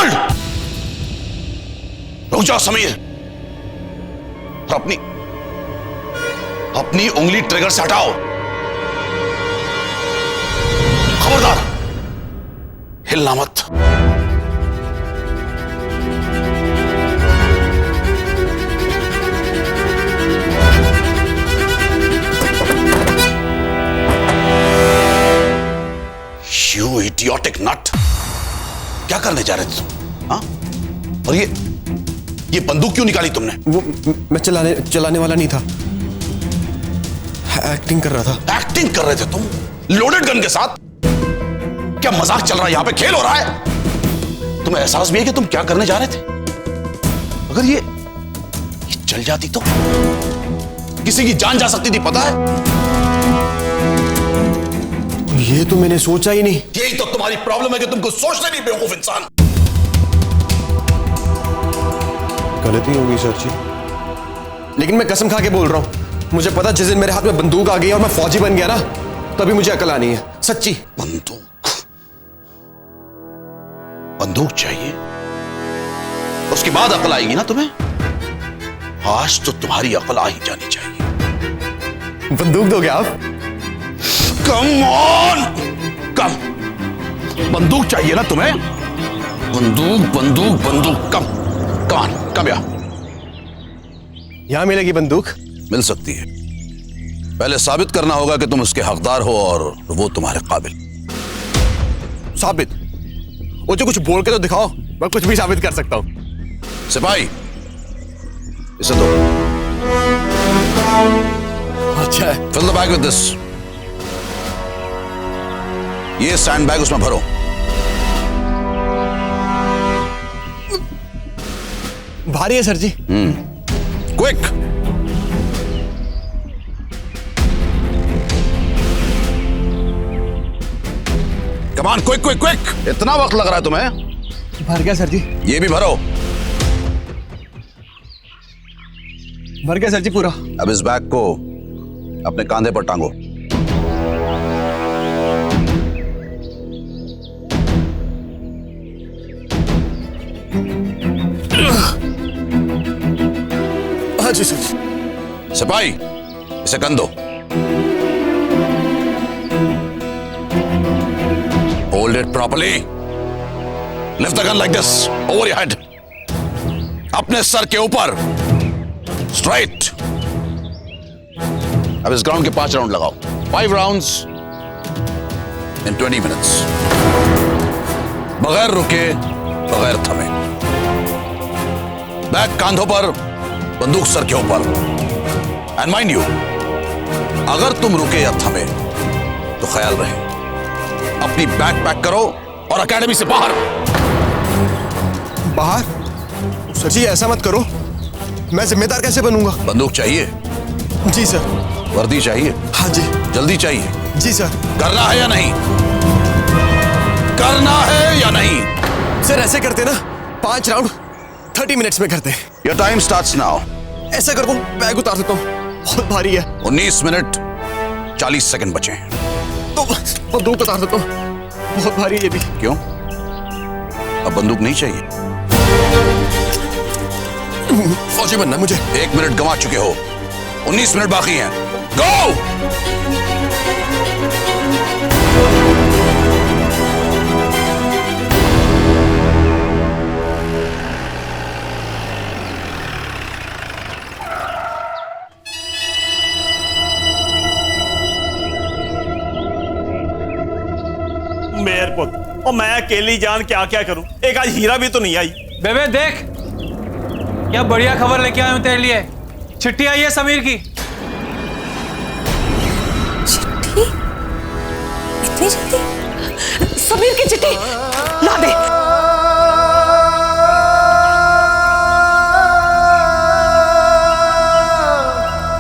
Hold! रुक जाओ समीर, और अपनी उंगली ट्रिगर से हटाओ। खबरदार, हिलना मत। You idiotic nut! क्या करने जा रहे थे तुम? हाँ? और ये बंदूक क्यों निकाली तुमने? वो मैं चलाने वाला नहीं था, एक्टिंग कर रहा था। एक्टिंग कर रहे थे तुम? लोडेड गन के साथ? क्या मजाक चल रहा है? यहां पे खेल हो रहा है? तुम्हें एहसास भी है कि तुम क्या करने जा रहे थे? अगर ये चल जाती तो किसी की जान जा सकती थी, पता है? ये तो मैंने सोचा ही नहीं। यही तो तुम्हारी प्रॉब्लम है कि तुमको सोचने नहीं, बेवकूफ इंसान। गलती होगी सर जी, लेकिन मैं कसम खा के बोल रहा हूं, मुझे पता जिस दिन मेरे हाथ में बंदूक आ गई और मैं फौजी बन गया ना, तभी मुझे अकल आनी है। सच्ची। बंदूक चाहिए? उसके बाद अकल आएगी ना तुम्हें? आज तो तुम्हारी अकल आ ही जानी चाहिए। बंदूक दोगे आप? कम ऑन, कम। बंदूक चाहिए ना तुम्हें? बंदूक बंदूक बंदूक, कम कम कम। यहां मिलेगी बंदूक? मिल सकती है, पहले साबित करना होगा कि तुम उसके हकदार हो और वो तुम्हारे काबिल। साबित? वो जो कुछ बोल के तो दिखाओ, मैं कुछ भी साबित कर सकता हूं। सिपाही, इसे दो। अच्छा, fill the bag with this. ये सैंड बैग उसमें भरो। भारी है sir ji. Quick. Come on, quick quick quick. इतना वक्त लग रहा है तुम्हें? भर गया सर जी। ये भी भरो। भर गया सर जी पूरा। अब इस बैग को अपने कांधे पर टांगो। हाँ जी सर। सिपाही, इसे गन दो। Hold it properly. Lift the gun like this over your head. अपने सर के ऊपर, स्ट्राइट। अब इस ग्राउंड के 5 राउंड लगाओ। 5 राउंड्स इन 20 मिनट्स, बगैर रुके, बगैर थमे। बैग कांधों पर, बंदूक सर के ऊपर। एंड माइंड यू, अगर तुम रुके या थमे तो ख्याल रहे, अपनी बैग पैक करो और एकेडमी से बाहर। बाहर? सर जी ऐसा मत करो, मैं जिम्मेदार कैसे बनूंगा? बंदूक चाहिए? जी सर। वर्दी चाहिए? हाँ जी। जल्दी चाहिए? जी सर। करना है या नहीं? करना है या नहीं? सर ऐसे करते ना, 5 राउंड 30 मिनट्स में करते। Your time starts now. ऐसा कर दूं, बैग उतार देता हूं, बहुत भारी है। 19 मिनट 40 सेकंड बचे हैं। तो बंदूक उतार देता हूं, बहुत भारी है ये भी। क्यों? अब बंदूक नहीं चाहिए? फौजी बनना मुझे। 1 मिनट गंवा चुके हो, 19 मिनट बाकी हैं। गो! मेयर पुत, और मैं अकेली जान क्या क्या करूं? एक आज हीरा भी तो नहीं आई। बेबे देख, क्या बढ़िया खबर लेके आया हूं तेरे लिए। चिट्ठी आई है समीर की। चिट्ठी? इतनी जल्दी? समीर की चिट्ठी ला दे।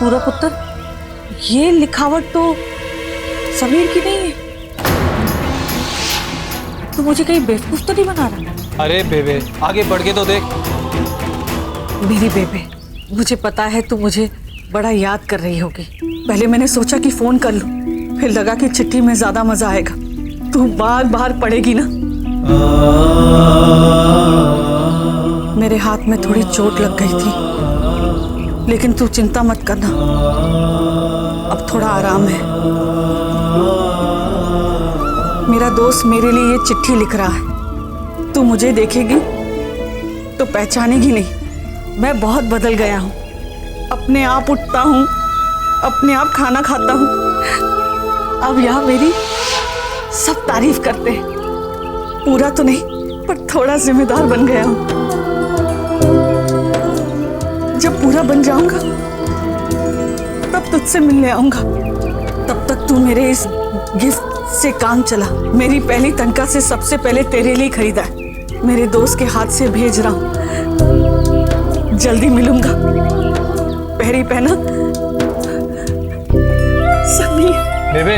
पूरा पुत्र, ये लिखावट तो समीर की नहीं है। तो मुझे कहीं बेवकूफ तो नहीं बना रहा? अरे बेबे आगे बढ़ के तो देख। मेरी बेबे, मुझे पता है तू मुझे बड़ा याद कर रही होगी। पहले मैंने सोचा कि फोन कर लूं, फिर लगा कि चिट्ठी में ज्यादा मजा आएगा। तू बार बार पढ़ेगी ना, मेरे हाथ में थोड़ी चोट लग गई थी, लेकिन तू चिंता मत करना, अब थोड़ा आराम है। मेरा दोस्त मेरे लिए ये चिट्ठी लिख रहा है। तू मुझे देखेगी तो पहचानेगी नहीं। मैं बहुत बदल गया हूँ, अपने आप उठता हूँ, अपने आप खाना खाता हूँ। अब यहाँ मेरी सब तारीफ करते हैं। पूरा तो नहीं, पर थोड़ा जिम्मेदार बन गया हूँ। जब पूरा बन जाऊंगा तब तुझसे मिलने आऊंगा। तब तक तू मेरे इस गिफ्ट से काम चला। मेरी पहली तनख्वाह से सबसे पहले तेरे लिए खरीदा है। मेरे दोस्त के हाथ से भेज रहा हूं, जल्दी मिलूंगा। पहरी पहना समीर। बेबे,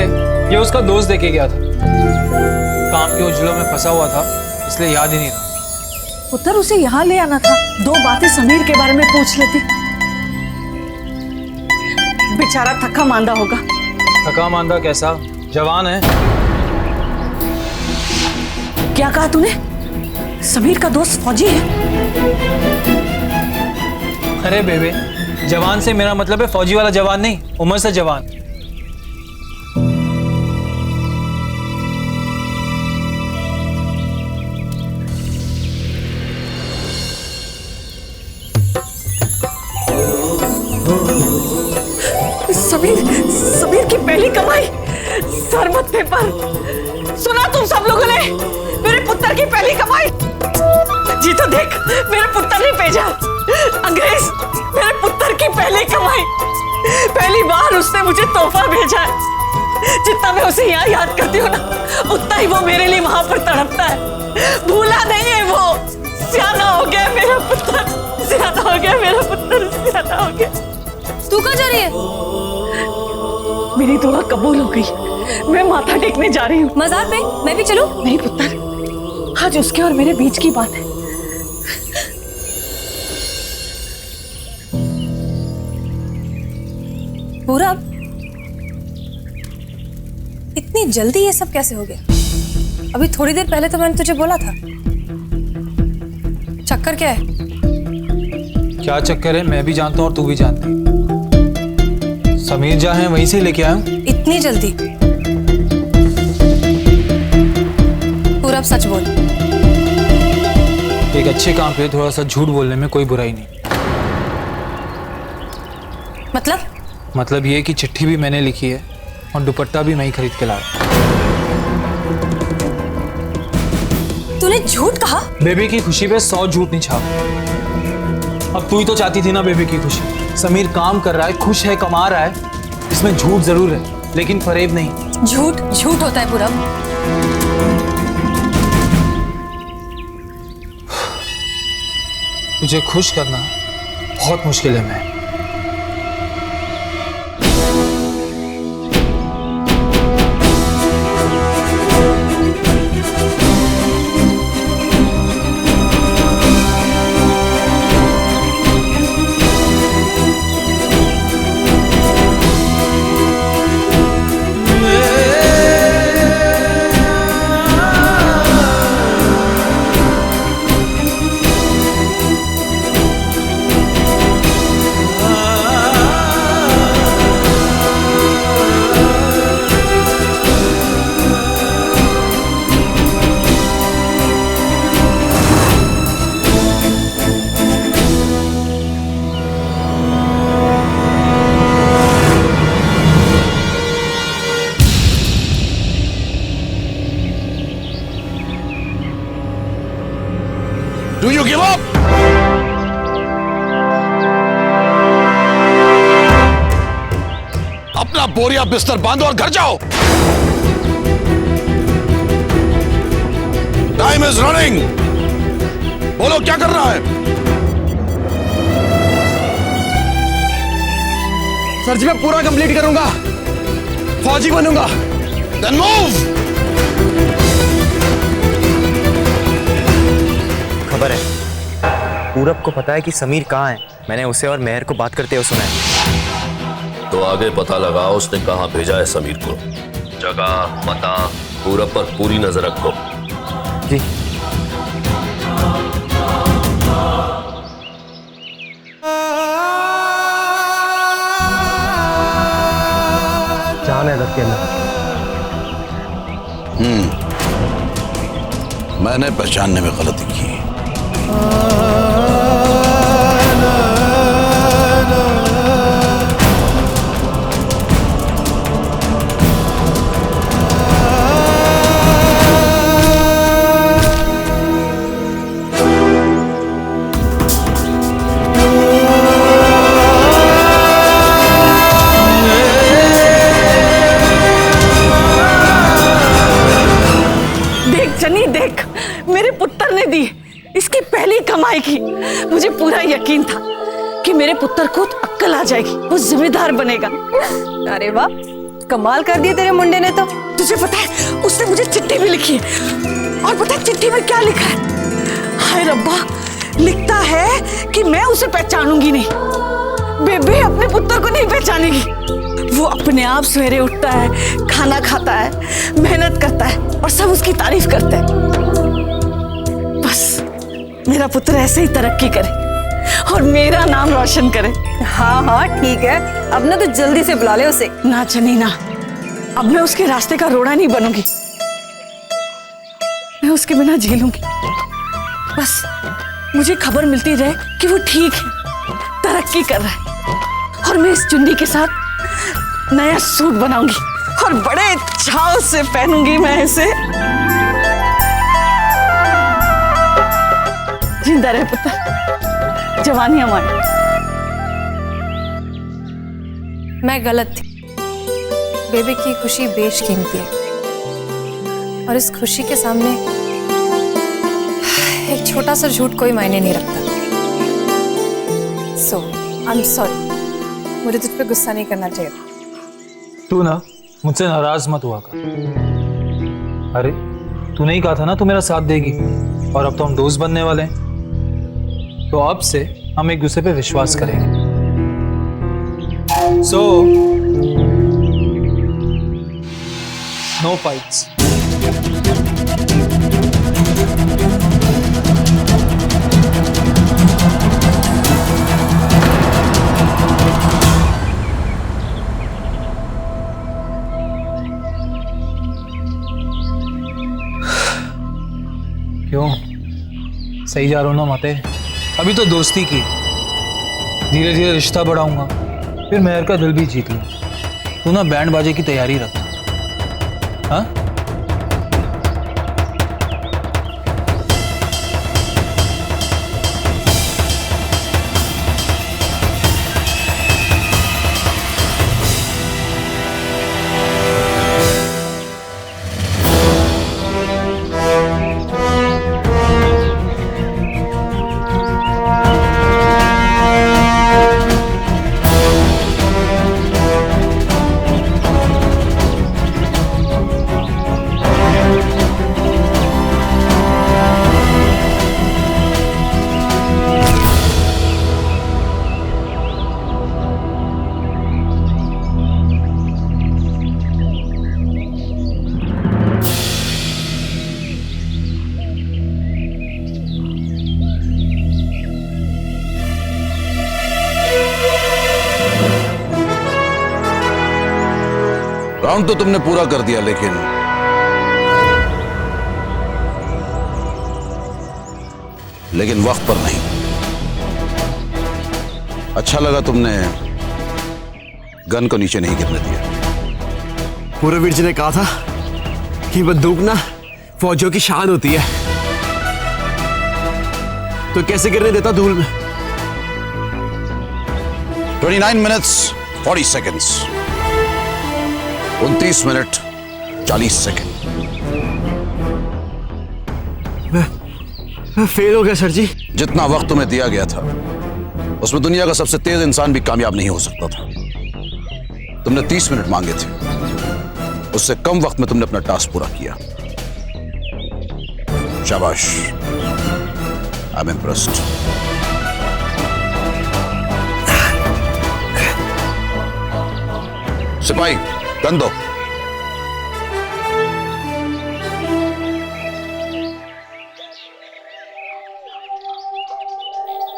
ये उसका दोस्त देके गया था। काम के उजलों में फंसा हुआ था, इसलिए याद ही नहीं था। पुत्र, उसे यहाँ ले आना था, 2 बातें समीर के बारे में पूछ लेती। बेचारा थका मांदा होगा। थका मांदा कैसा, जवान है। क्या कहा तूने? समीर का दोस्त फौजी है? अरे बेबे, जवान से मेरा मतलब है फौजी वाला जवान नहीं, उम्र से जवान। समीर की पहली कमाई सर मत्थे पर। सुना तुम सब लोगों ने? मेरे पुत्र की पहली कमाई। जी तो देख, मेरे पुत्र ने भेजा। अंग्रेज, मेरे पुत्र की पहली कमाई। पहली बार उसने मुझे तोहफा भेजा है। जितना मैं उसे यहाँ याद करती हूँ ना, उतना ही वो मेरे लिए वहां पर तड़पता है। भूला नहीं है वो। सियाना हो गया मेरा पुत्र, सियाना हो गया मेरा पुत्र, सियाना हो गया। तू कहाँ जा रही है? मेरी दुआ कबूल हो गई, मैं माथा टेकने जा रही हूँ। मज़ार पे? मैं भी चलूं? नहीं पुत्र, आज उसके और मेरे बीच की बात है। पूरा इतनी जल्दी ये सब कैसे हो गया? अभी थोड़ी देर पहले तो मैंने तुझे बोला था। चक्कर क्या है? क्या चक्कर है मैं भी जानता हूँ और तू भी जानती है। समीर जहाँ है वहीं से लेके आया हूँ। इतनी जल्दी? पूरा अब सच बोल। एक अच्छे काम पे थोड़ा सा झूठ बोलने में कोई बुराई नहीं। मतलब ये कि चिट्ठी भी मैंने लिखी है और दुपट्टा भी मैं ही खरीद के लाया। तूने झूठ कहा? बेबी की खुशी पे 100 झूठ नहीं छाप। अब तू ही तो चाहती थी ना बेबी की खुशी। समीर काम कर रहा है, खुश है, कमा रहा है, इसमें झूठ जरूर है लेकिन फरेब नहीं। झूठ झूठ होता है पूरा। तुझे खुश करना बहुत मुश्किल है। मैं Do you give up? अपना बोरिया बिस्तर बांधो और घर जाओ। Time is running. बोलो क्या करना है? सर जी मैं पूरा कंप्लीट करूंगा, फौजी बनूंगा। Then move! खबर है, पूरब को पता है कि समीर कहाँ है। मैंने उसे और मेहर को बात करते हुए सुना है। तो आगे पता लगाओ उसने कहाँ भेजा है समीर को। जगह पता पूरब पर पूरी नजर रखो। जी। जान है दर के अंदर। मैंने पहचानने में गलती की। देख जनी देख, मेरे पुत्र ने दी इसकी पहली कमाई की। मुझे पूरा यकीन था कि मेरे पुत्र को अक्ल आ जाएगी, वो जिम्मेदार बनेगा। अरे वाह, कमाल कर दिए तेरे मुंडे ने तो। तुझे पता है उसने मुझे चिट्ठी भी लिखी है, और पता है चिट्ठी में क्या लिखा है? हाय रब्बा, लिखता है कि मैं उसे पहचानूंगी नहीं, बेबे अपने पुत्र को नहीं पहचानेगी। वो अपने आप सवेरे उठता है, खाना खाता है, मेहनत करता है और सब उसकी तारीफ करते हैं। बस मेरा पुत्र ऐसे ही तरक्की करे और मेरा नाम रोशन करे। हाँ हाँ ठीक है, अब ना तो जल्दी से बुला ले उसे। ना चनी ना, अब मैं उसके रास्ते का रोड़ा नहीं बनूंगी, मैं उसके बिना जी लूंगी। बस मुझे खबर मिलती रहे कि वो ठीक है, तरक्की कर रहा है, और मैं इस चुन्नी के साथ नया सूट बनाऊंगी और बड़े चाव से पहनूंगी मैं इसे। जिंदा रहे पुत्र, जवानी हमारी। मैं गलत थी, बेबी की खुशी बेशकीमती है, और इस खुशी के सामने एक छोटा सा झूठ कोई मायने नहीं रखता। सो आई एम सॉरी, मुझे तुझ पे गुस्सा नहीं करना चाहिए। तू ना मुझसे नाराज मत हुआ कर। अरे तूने ही कहा था ना तू मेरा साथ देगी, और अब तो हम दोस्त बनने वाले हैं, तो अब से हम एक दूसरे पे विश्वास करेंगे। So no fights. क्यों, सही जा रहा हूं ना माते? अभी तो दोस्ती की, धीरे धीरे रिश्ता बढ़ाऊंगा, फिर मेहर का दिल भी जीत लूं। तू ना बैंड बाजे की तैयारी रख। हाँ राउंड तो तुमने पूरा कर दिया, लेकिन वक्त पर नहीं। अच्छा लगा तुमने गन को नीचे नहीं गिरने दिया। पूरबवीर जी ने कहा था कि बंदूक ना फौजियों की शान होती है, तो कैसे गिरने देता धूल में? 29 मिनट्स 40 सेकेंड्स, 29 मिनट 40 सेकेंड। मैं फेल हो गया सर जी। जितना वक्त तुम्हें दिया गया था उसमें दुनिया का सबसे तेज इंसान भी कामयाब नहीं हो सकता था। तुमने 30 मिनट मांगे थे, उससे कम वक्त में तुमने अपना टास्क पूरा किया। शाबाश, आई एम इम्प्रेस्ड। सिपाही गन दो।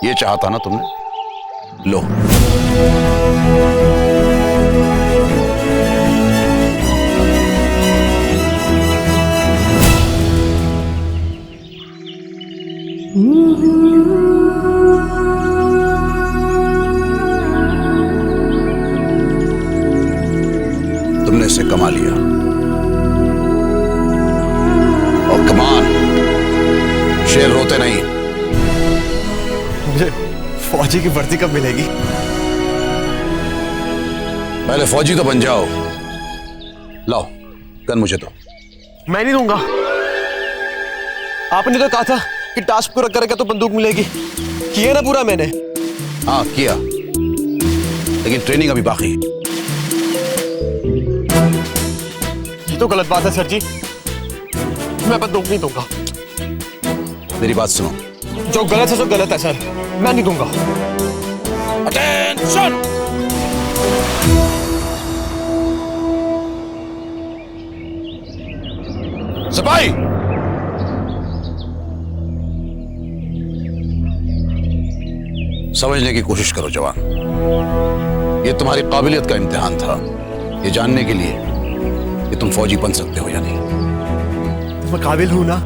ये चाहता ना तुमने, लो। तुमने इसे कमा लिया, और कमान, शेर रोते नहीं। मुझे फौजी की वर्दी कब मिलेगी? पहले फौजी तो बन जाओ। लाओ गन मुझे दो। मैं नहीं दूंगा। आपने तो कहा था कि टास्क पूरा करेगा तो बंदूक मिलेगी। किया ना पूरा मैंने। हाँ किया, लेकिन ट्रेनिंग अभी बाकी है। ये तो गलत बात है सर जी, मैं बंदूक नहीं दूंगा। मेरी बात सुनो। जो गलत है सो गलत है सर, मैं नहीं दूंगा। अटेंशन! सिपाही, समझने की कोशिश करो जवान। ये तुम्हारी काबिलियत का इम्तिहान था, ये जानने के लिए कि तुम फौजी बन सकते हो या नहीं। तो मैं काबिल हूं ना?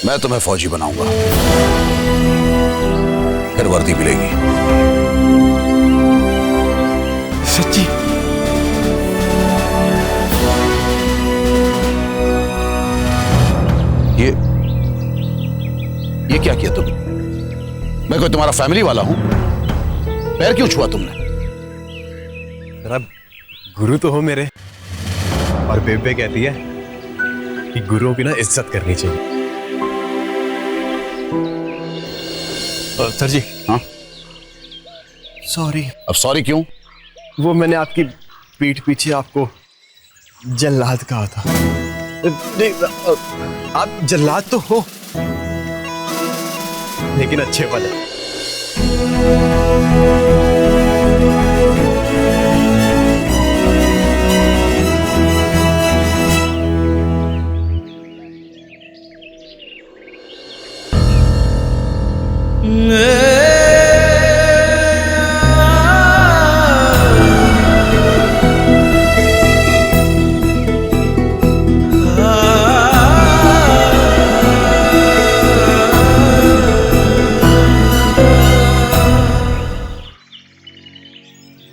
मैं तुम्हें फौजी बनाऊंगा, फिर वर्दी मिलेगी। सच्ची? ये क्या किया तुमने? मैं कोई तुम्हारा फैमिली वाला हूं? पैर क्यों छुआ तुमने? जरा गुरु तो हो मेरे, और बेबे कहती है कि गुरुओं की ना इज्जत करनी चाहिए। सर जी। हाँ? सॉरी। अब सॉरी क्यों? वो मैंने आपकी पीठ पीछे आपको जल्लाद कहा था। नहीं, आप जल्लाद तो हो, लेकिन अच्छे वाले।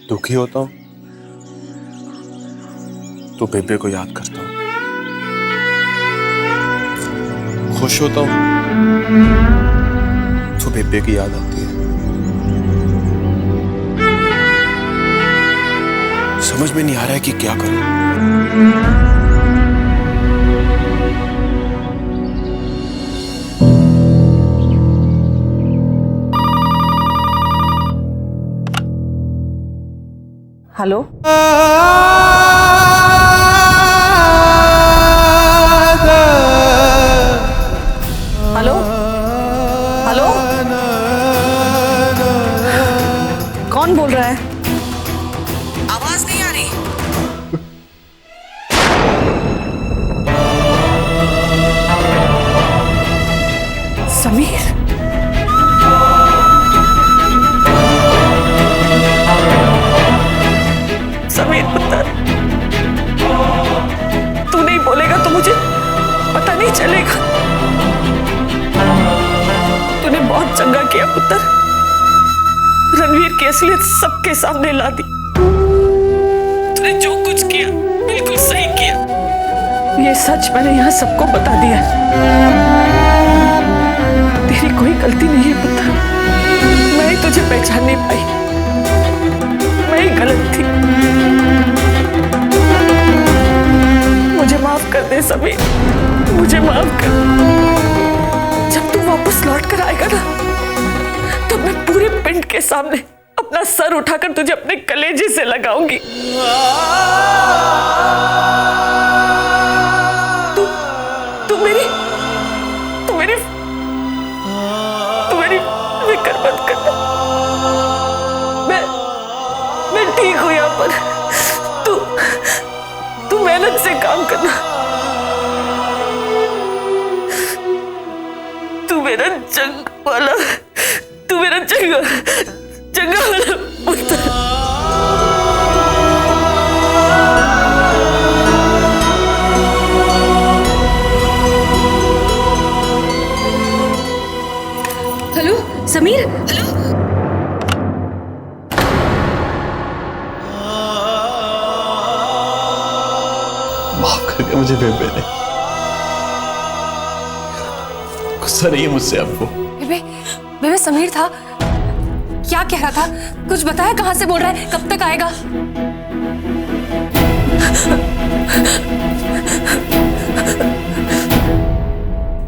दुखी होता हूं तो बेबे को याद करता हूं, खुश होता हूं तो बेबे की याद आती है। समझ में नहीं आ रहा है कि क्या करूं। हेलो, हेलो, हेलो, कौन बोल रहा है? आवाज नहीं आ रही। समीर, समीर पुत्र, तू नहीं बोलेगा तो मुझे पता नहीं चलेगा। तूने बहुत चंगा किया पुत्र, रणवीर की असलियत सबके सामने ला दी। तूने जो कुछ किया बिल्कुल सही किया। ये सच मैंने यहाँ सबको बता दिया। तेरी कोई गलती नहीं है पुत्र, मैं ही तुझे पहचान नहीं पाई, मैं ही गलत थी। मुझे माफ कर दे समीर, मुझे माफ कर। जब तू वापस लौट कर आएगा ना, तो मैं पूरे पिंड के सामने अपना सर उठाकर तुझे अपने कलेजे से लगाऊंगी। तू मेरी फिक्र मत करना। मैं ठीक हूं यहाँ पर। तू मेहनत से काम करना। तू मेरा जंग वाला, तू मेरा चंगा चंगा वाला पुत्र। हेलो समीर। हेलो। माफ कर दिया मुझे बेबे ने। गुस्सा नहीं है मुझसे आपको। बेबे बेबे समीर था, क्या कह रहा था? कुछ बताया? कहां से बोल रहा है? कब तक आएगा?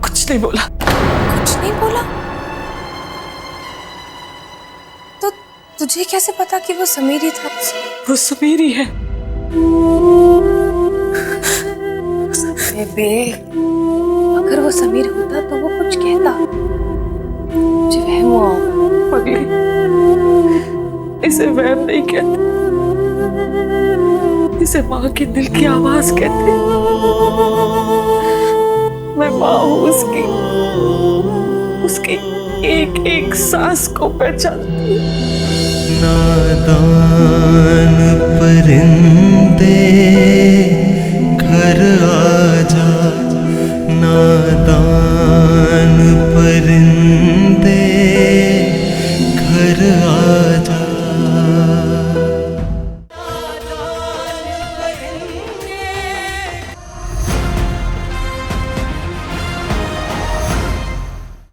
कुछ नहीं बोला। कुछ नहीं बोला? तो तुझे कैसे पता कि वो समीर ही था? वो समीर ही है। बेबे अगर वो समीर होता तो वो कुछ कहता। मुझे वहम हुआ होगा। पगली, इसे वहम नहीं कहते, इसे माँ के दिल की आवाज कहते। मैं माँ हूँ उसकी, उसकी एक एक सांस को पहचानती हूँ। नादान परिंदे घर आजा, नादान